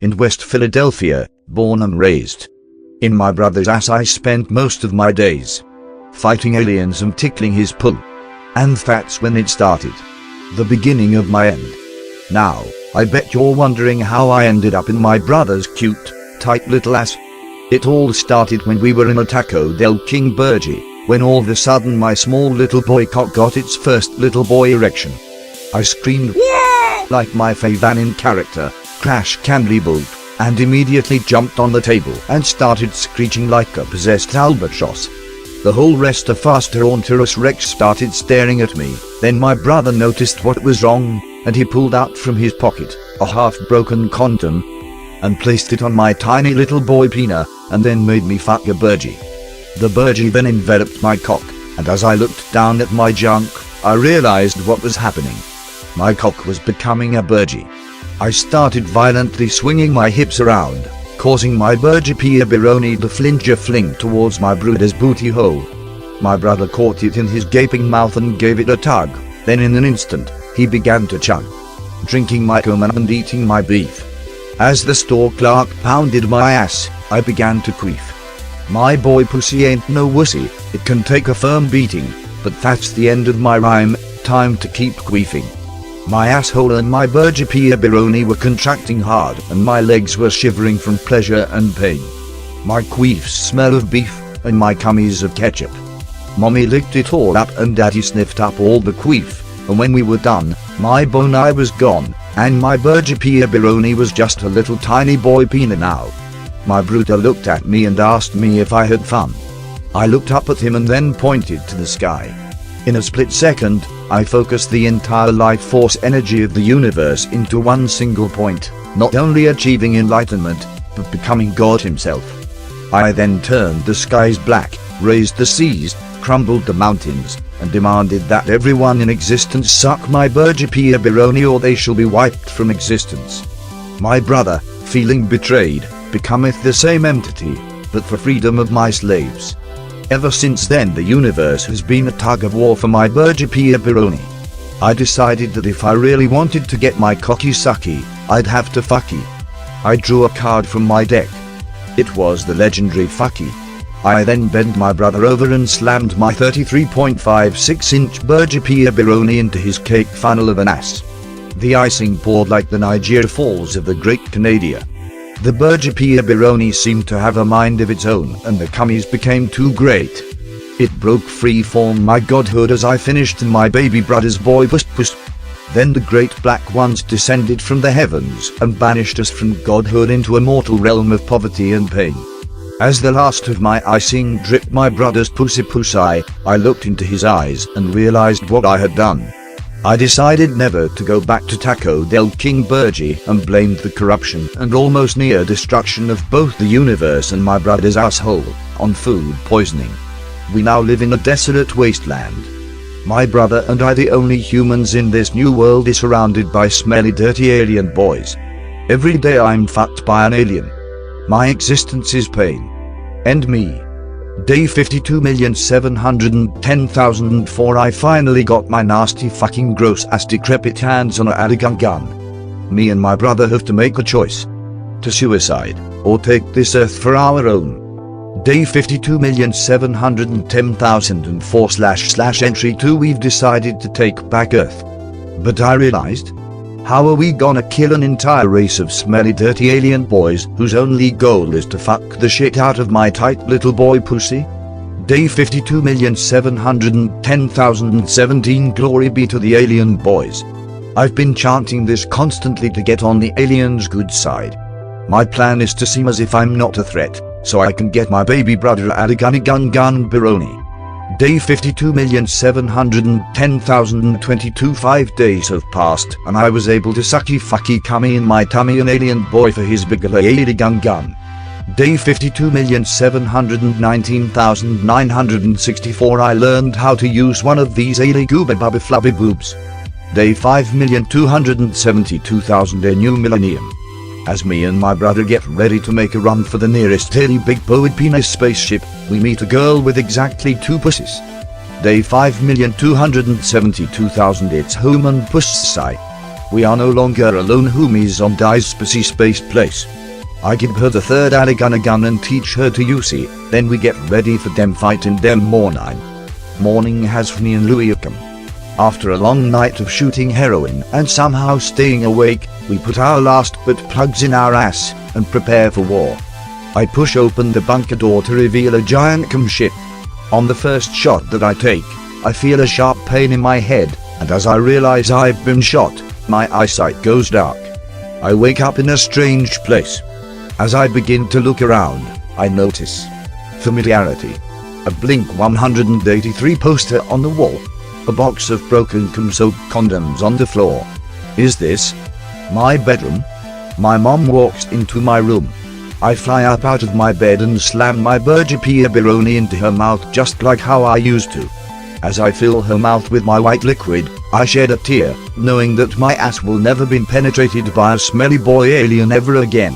in West Philadelphia, born and raised. In my brother's ass I spent most of my days, fighting aliens and tickling his pull. And that's when it started. The beginning of my end. Now, I bet you're wondering how I ended up in my brother's cute, tight little ass. It all started when we were in a Taco Del King Burgy, when all of a sudden my small little boy cock got its first little boy erection. I screamed "Wah!" like my favorite character, Crash Candy Bolt, and immediately jumped on the table and started screeching like a possessed albatross. The whole rest of Fasteronterus Rex started staring at me. Then my brother noticed what was wrong, and he pulled out from his pocket a half-broken condom and placed it on my tiny little boy Pina, and then made me fuck a burgy. The burgy then enveloped my cock, and as I looked down at my junk, I realized what was happening. My cock was becoming a burgy. I started violently swinging my hips around, causing my Burgypeeberoni to flinch a fling towards my brother's booty hole. My brother caught it in his gaping mouth and gave it a tug. Then in an instant, he began to chug, drinking my cum and eating my beef. As the store clerk pounded my ass, I began to queef. My boy pussy ain't no wussy, it can take a firm beating, but that's the end of my rhyme, time to keep queefing. My asshole and my Burgypeeberoni were contracting hard and my legs were shivering from pleasure and pain. My queefs smell of beef, and my cummies of ketchup. Mommy licked it all up and daddy sniffed up all the queef, and when we were done, my bone eye was gone, and my Burgypeeberoni was just a little tiny boy Pina now. My brother looked at me and asked me if I had fun. I looked up at him and then pointed to the sky. In a split second, I focused the entire life force energy of the universe into one single point, not only achieving enlightenment, but becoming God himself. I then turned the skies black, raised the seas, crumbled the mountains, and demanded that everyone in existence suck my Burgypeeberoni or they shall be wiped from existence. My brother, feeling betrayed, becometh the same entity, but for freedom of my slaves. Ever since then the universe has been a tug-of-war for my Burgypeeberoni. I decided that if I really wanted to get my cocky sucky, I'd have to fucky. I drew a card from my deck. It was the legendary fucky. I then bent my brother over and slammed my 33.56-inch Burgypeeberoni into his cake funnel of an ass. The icing poured like the Niagara Falls of the Great Canada. The Burgypeeberoni seemed to have a mind of its own, and the cummies became too great. It broke free from my godhood as I finished in my baby brother's boy puss. Then the great black ones descended from the heavens and banished us from godhood into a mortal realm of poverty and pain. As the last of my icing dripped my brother's pussy, I looked into his eyes and realized what I had done. I decided never to go back to Taco Del King Burgy and blamed the corruption and almost near destruction of both the universe and my brother's asshole on food poisoning. We now live in a desolate wasteland. My brother and I, the only humans in this new world, is surrounded by smelly dirty alien boys. Every day I'm fucked by an alien. My existence is pain. And me. Day 52,710,004 I finally got my nasty fucking gross ass decrepit hands on a Adigun gun. Me and my brother have to make a choice. To suicide, or take this earth for our own. Day 52,710,004//entry 2 we've decided to take back earth. But I realized, how are we gonna kill an entire race of smelly dirty alien boys whose only goal is to fuck the shit out of my tight little boy pussy? Day 52,710,017 Glory be to the alien boys. I've been chanting this constantly to get on the aliens' good side. My plan is to seem as if I'm not a threat, so I can get my baby brother Burgypeeberoni. Day 52,710,022 5 days have passed and I was able to sucky fucky cummy in my tummy an alien boy for his big Adigun gun. Day 52,719,964 I learned how to use one of these gooba bubba flubby boobs. Day 5,272,000 a new millennium. As me and my brother get ready to make a run for the nearest hairy big bowed penis spaceship, we meet a girl with exactly 2 pussies. Day 5,272,000 it's human pussy. We are no longer alone homies on Daze space place. I give her the third gun and teach her to use it, then we get ready for them fighting them morning. Morning has me and Louis come. After a long night of shooting heroin and somehow staying awake, we put our last butt plugs in our ass and prepare for war. I push open the bunker door to reveal a giant cum ship. On the first shot that I take, I feel a sharp pain in my head, and as I realize I've been shot, my eyesight goes dark. I wake up in a strange place. As I begin to look around, I notice familiarity. A Blink 183 poster on the wall. A box of broken cum-soaked condoms on the floor. Is this my bedroom? My mom walks into my room. I fly up out of my bed and slam my Burgypeeberoni into her mouth just like how I used to. As I fill her mouth with my white liquid, I shed a tear, knowing that my ass will never be penetrated by a smelly boy alien ever again.